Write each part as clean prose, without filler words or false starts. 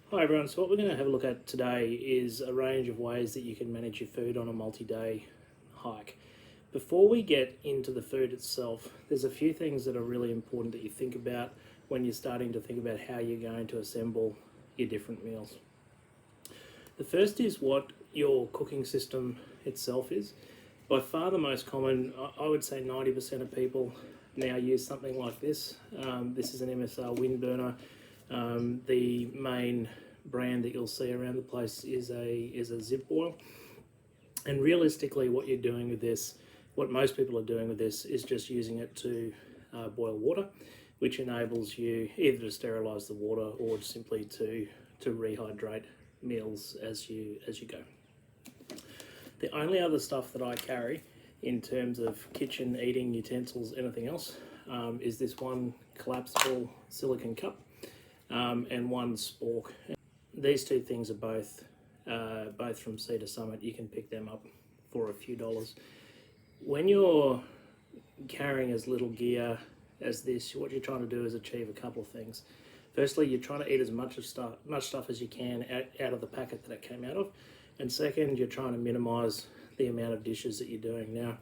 Hi everyone, so what we're going to have a look at today is a range of ways that you can manage your food on a multi-day hike. Before we get into the food itself, there's a few things that are really important that you think about when you're starting to think about how you're going to assemble your different meals. The first is what your cooking system itself is. By far the most common, I would say 90% of people now use something like this. This is an MSR wind burner. The main brand that you'll see around the place is a Zipboil. And realistically, what you're doing with this, what most people are doing with this, is just using it to boil water, which enables you either to sterilise the water or simply to rehydrate meals as you go. The only other stuff that I carry in terms of kitchen eating utensils, anything else, is this one collapsible silicone cup and one spork. These two things are both from Cedar Summit. You can pick them up for a few dollars. When you're carrying as little gear as this, what you're trying to do is achieve a couple of things. Firstly, you're trying to eat as much stuff as you can out of the packet that it came out of. And second, you're trying to minimise the amount of dishes that you're doing. Now,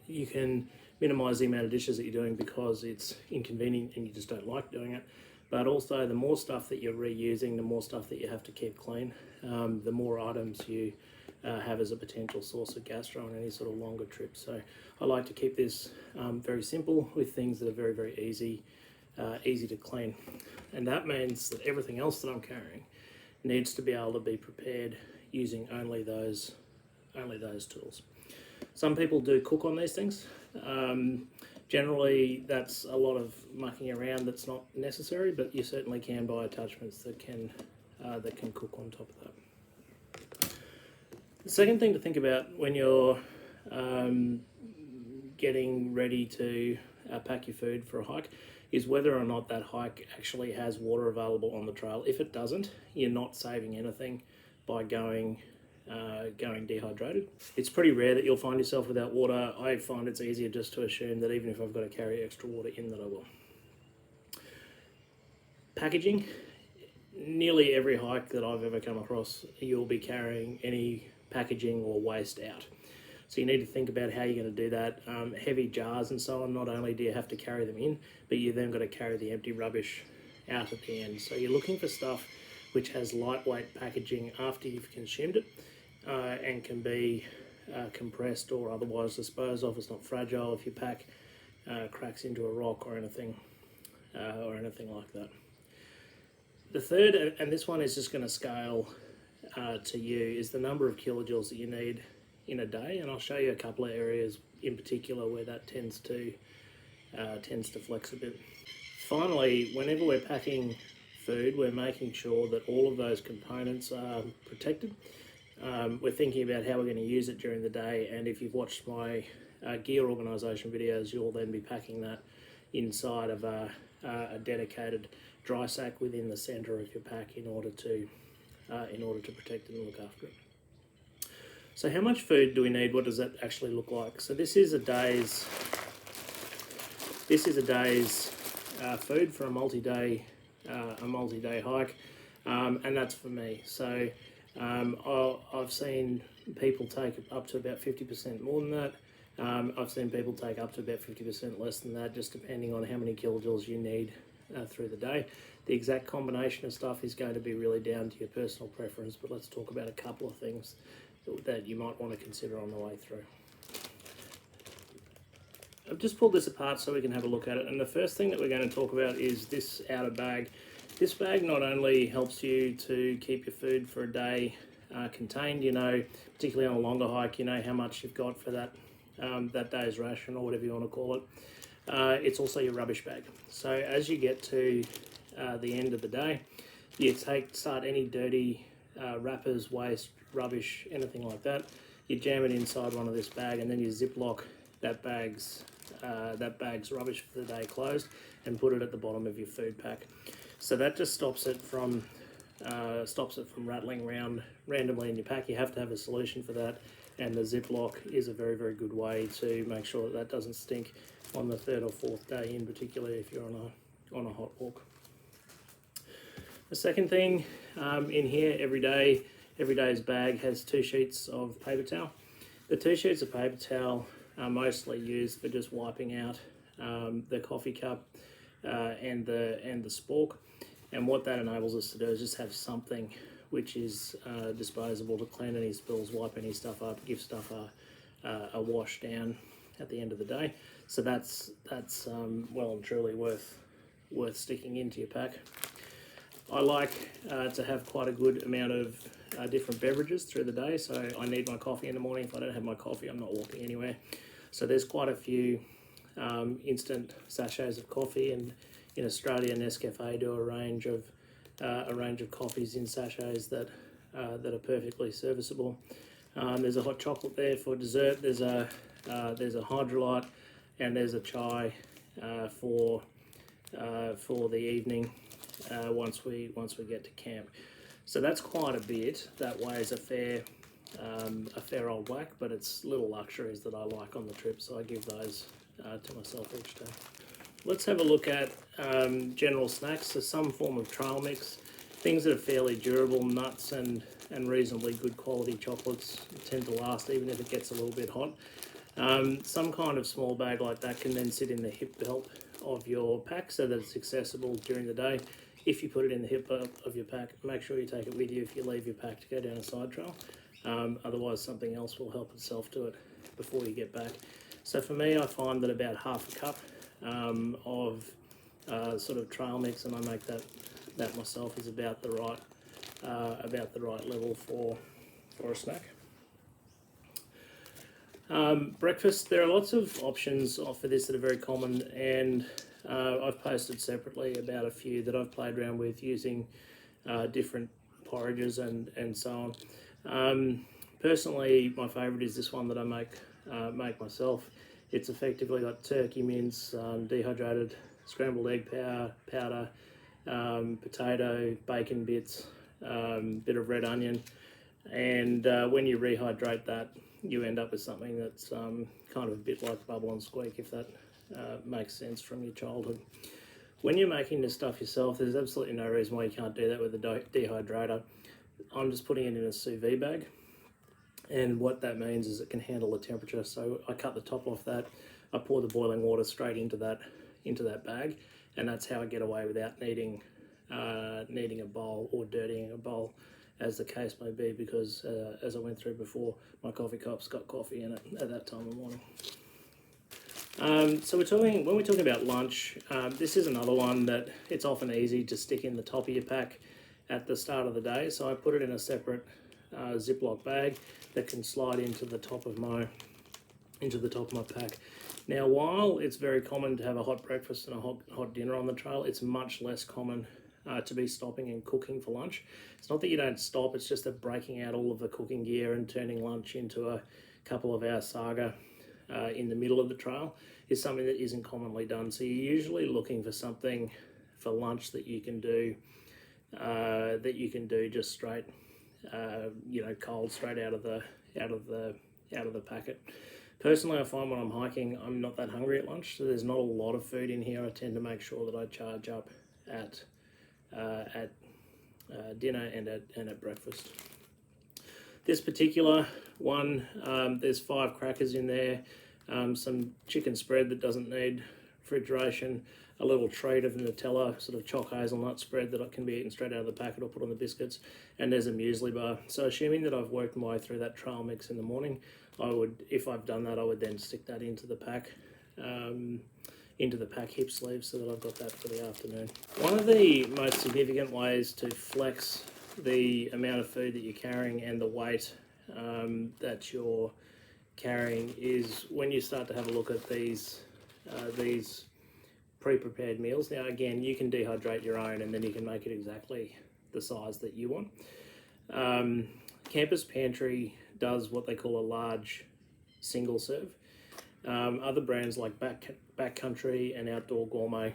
you can minimise the amount of dishes that you're doing because it's inconvenient and you just don't like doing it. But also, the more stuff that you're reusing, the more stuff that you have to keep clean, the more items you have as a potential source of gastro on any sort of longer trip. So I like to keep this very simple with things that are very, very easy to clean. And that means that everything else that I'm carrying needs to be able to be prepared using only those tools. Some people do cook on these things. Generally, that's a lot of mucking around that's not necessary, but you certainly can buy attachments that can cook on top of that. The second thing to think about when you're getting ready to pack your food for a hike is whether or not that hike actually has water available on the trail. If it doesn't, you're not saving anything by going dehydrated. It's pretty rare that you'll find yourself without water. I find it's easier just to assume that even if I've got to carry extra water in, that I will. Packaging. Nearly every hike that I've ever come across, you'll be carrying any packaging or waste out. So you need to think about how you're going to do that. Heavy jars and so on, not only do you have to carry them in, but you then got to carry the empty rubbish out at the end. So you're looking for stuff which has lightweight packaging after you've consumed it and can be compressed or otherwise disposed of. It's not fragile if your pack cracks into a rock or anything like that. The third, and this one is just going to scale to you, is the number of kilojoules that you need in a day, and I'll show you a couple of areas in particular where that tends to flex a bit. Finally, whenever we're packing food, we're making sure that all of those components are protected. We're thinking about how we're going to use it during the day, and if you've watched my gear organisation videos, you'll then be packing that inside of a dedicated dry sack within the centre of your pack in order to protect it and look after it. So how much food do we need? What does that actually look like? So this is a day's food for a multi-day hike, and that's for me. So I've seen people take up to about 50% more than that. I've seen people take up to about 50% less than that, just depending on how many kilojoules you need through the day. The exact combination of stuff is going to be really down to your personal preference, but let's talk about a couple of things that you might want to consider on the way through. I've just pulled this apart so we can have a look at it, and the first thing that we're going to talk about is this outer bag. This bag not only helps you to keep your food for a day contained, particularly on a longer hike, you know how much you've got for that day's ration or whatever you want to call it. It's also your rubbish bag. So as you get to the end of the day, you start any dirty wrappers, waste, rubbish, anything like that. You jam it inside one of this bag, and then you ziplock that bag's rubbish for the day closed, and put it at the bottom of your food pack. So that just stops it from rattling around randomly in your pack. You have to have a solution for that, and the Ziploc is a very, very good way to make sure that that doesn't stink on the third or fourth day, in particular if you're on a hot walk. The second thing in here, every day's bag has 2 sheets of paper towel. The 2 sheets of paper towel are mostly used for just wiping out the coffee cup and the spork. And what that enables us to do is just have something which is disposable to clean any spills, wipe any stuff up, give stuff a wash down at the end of the day. So that's well and truly worth sticking into your pack. I like to have quite a good amount of different beverages through the day. So I need my coffee in the morning. If I don't have my coffee, I'm not walking anywhere. So there's quite a few instant sachets of coffee, and in Australia, Nescafe do a range of coffees in sachets that are perfectly serviceable. There's a hot chocolate there for dessert. There's a Hydrolite, and there's a chai for the evening once we get to camp. So that's quite a bit. That weighs a fair old whack, but it's little luxuries that I like on the trip, so I give those to myself each day. Let's have a look at general snacks. So some form of trail mix, things that are fairly durable, nuts and reasonably good quality chocolates tend to last even if it gets a little bit hot. Some kind of small bag like that can then sit in the hip belt of your pack so that it's accessible during the day. If you put it in the hip belt of your pack, make sure you take it with you if you leave your pack to go down a side trail. Otherwise something else will help itself to it before you get back. So for me, I find that about half a cup of sort of trail mix, and I make that myself, is about the right level for a snack. Breakfast, there are lots of options for this that are very common, and I've posted separately about a few that I've played around with using different porridges and so on. Personally, my favourite is this one that I make myself. It's effectively got turkey mince, dehydrated scrambled egg powder, potato, bacon bits, bit of red onion, and when you rehydrate that, you end up with something that's kind of a bit like bubble and squeak, if that makes sense from your childhood. When you're making this stuff yourself, there's absolutely no reason why you can't do that with a dehydrator. I'm just putting it in a sous vide bag, and what that means is it can handle the temperature. So I cut the top off that, I pour the boiling water straight into that bag, and that's how I get away without needing a bowl or dirtying a bowl, as the case may be, because as I went through before, my coffee cup's got coffee in it at that time of morning. So when we're talking about lunch, this is another one that it's often easy to stick in the top of your pack at the start of the day. So I put it in a separate Ziploc bag that can slide into the top of my pack. Now, while it's very common to have a hot breakfast and a hot dinner on the trail, it's much less common to be stopping and cooking for lunch. It's not that you don't stop, it's just that breaking out all of the cooking gear and turning lunch into a couple of hour saga in the middle of the trail is something that isn't commonly done. So you're usually looking for something for lunch that you can do just straight, cold, straight out of the packet. Personally, I find when I'm hiking, I'm not that hungry at lunch, so there's not a lot of food in here. I tend to make sure that I charge up at dinner and at breakfast. This particular one, there's 5 crackers in there, some chicken spread that doesn't need refrigeration, a little treat of Nutella, sort of choc hazelnut spread that can be eaten straight out of the packet or put on the biscuits, and there's a muesli bar. So assuming that I've worked my way through that trail mix in the morning, if I've done that, I would then stick that into the pack hip sleeve so that I've got that for the afternoon. One of the most significant ways to flex the amount of food that you're carrying and the weight that you're carrying is when you start to have a look at these pre-prepared meals. Now again, you can dehydrate your own and then you can make it exactly the size that you want. Campus Pantry does what they call a large single serve. Other brands like Backcountry and Outdoor Gourmet,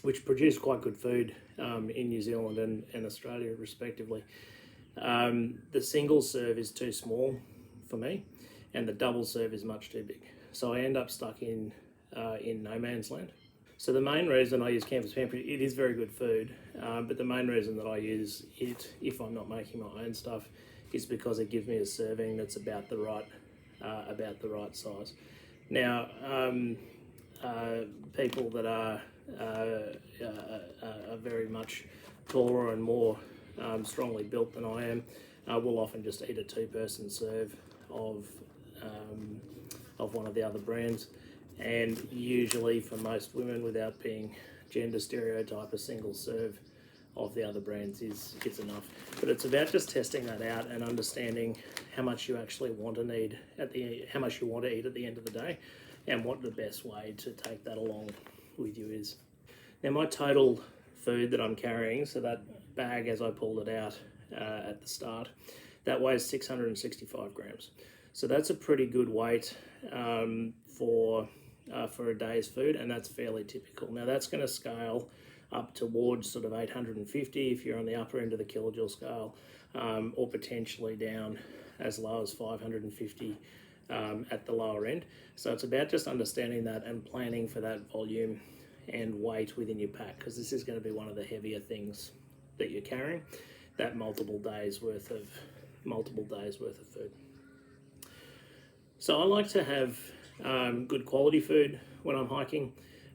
which produce quite good food in New Zealand and Australia respectively. The single serve is too small for me, and the double serve is much too big. So I end up stuck in no man's land. So the main reason I use Campus Pantry, it is very good food, but the main reason that I use it, if I'm not making my own stuff, is because it gives me a serving that's about the right size. Now, people that are very much taller and more strongly built than I am will often just eat a two-person serve of one of the other brands. And usually for most women, without being gender stereotype, a single serve of the other brands is enough. But it's about just testing that out and understanding how much you actually want to need how much you want to eat at the end of the day, and what the best way to take that along with you is. Now, my total food that I'm carrying, so that bag as I pulled it out at the start, that weighs 665 grams. So that's a pretty good weight for a day's food, and that's fairly typical. Now that's going to scale up towards sort of 850 if you're on the upper end of the kilojoule scale, or potentially down as low as 550 at the lower end. So it's about just understanding that and planning for that volume and weight within your pack, because this is going to be one of the heavier things that you're carrying, that multiple days worth of food. So I like to have good quality food when I'm hiking.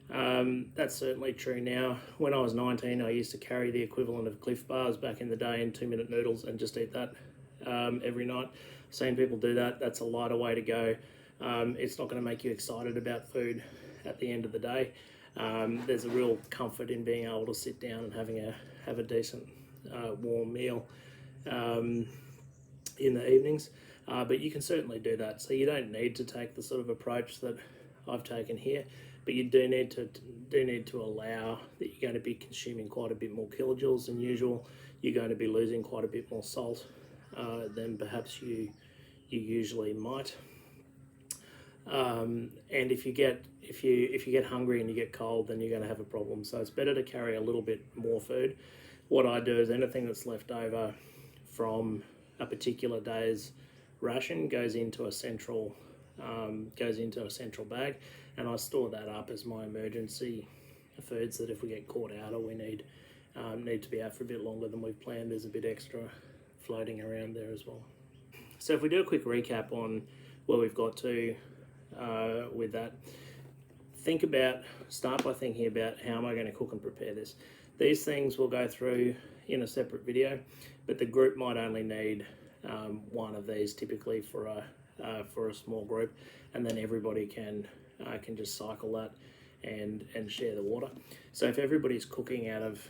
That's certainly true now. When I was 19, I used to carry the equivalent of Cliff Bars back in the day in 2-minute noodles and just eat that every night. I've seen people do that. That's a lighter way to go. It's not going to make you excited about food at the end of the day. There's a real comfort in being able to sit down and have a decent warm meal in the evenings. But you can certainly do that. So you don't need to take the sort of approach that I've taken here, but you do need to allow that you're going to be consuming quite a bit more kilojoules than usual. You're going to be losing quite a bit more salt than perhaps you usually might. And if you get hungry and you get cold, then you're going to have a problem. So it's better to carry a little bit more food. What I do is anything that's left over from a particular day's ration goes into a central bag, and I store that up as my emergency foods, that if we get caught out or we need to be out for a bit longer than we've planned, there's a bit extra floating around there as well. So if we do a quick recap on where we've got to with that, start by thinking about how am I going to cook and prepare this. These things we'll go through in a separate video, but the group might only need one of these typically for a small group, and then everybody can just cycle that and share the water. So if everybody's cooking out of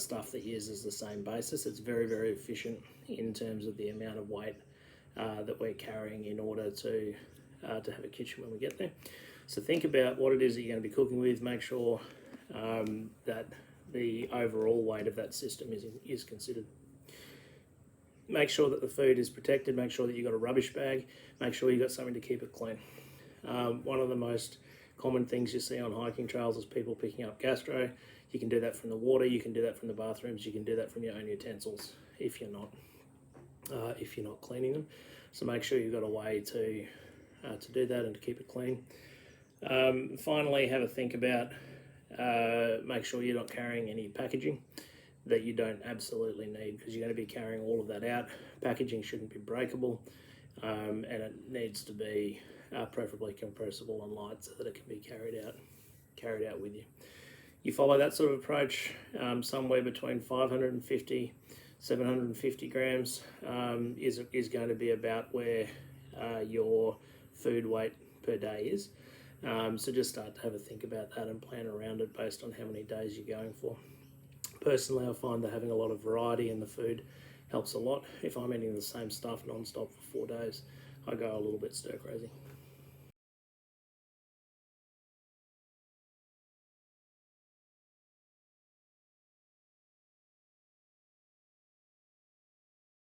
stuff that uses the same basis, it's very, very efficient in terms of the amount of weight that we're carrying in order to have a kitchen when we get there. So think about what it is that you're going to be cooking with. Make sure that the overall weight of that system is considered. Make sure that the food is protected. Make sure that you've got a rubbish bag. Make sure you've got something to keep it clean. One of the most common things you see on hiking trails is people picking up gastro. You can do that from the water. You can do that from the bathrooms. You can do that from your own utensils if you're not cleaning them. So make sure you've got a way to do that and to keep it clean. Finally, have a think about make sure you're not carrying any packaging that you don't absolutely need, because you're going to be carrying all of that out. Packaging shouldn't be breakable, and it needs to be preferably compressible and light so that it can be carried out with you. You follow that sort of approach, somewhere between 550 750 grams is going to be about where your food weight per day is. So just start to have a think about that and plan around it based on how many days you're going for. Personally, I find that having a lot of variety in the food helps a lot. If I'm eating the same stuff non-stop for 4 days, I go a little bit stir crazy.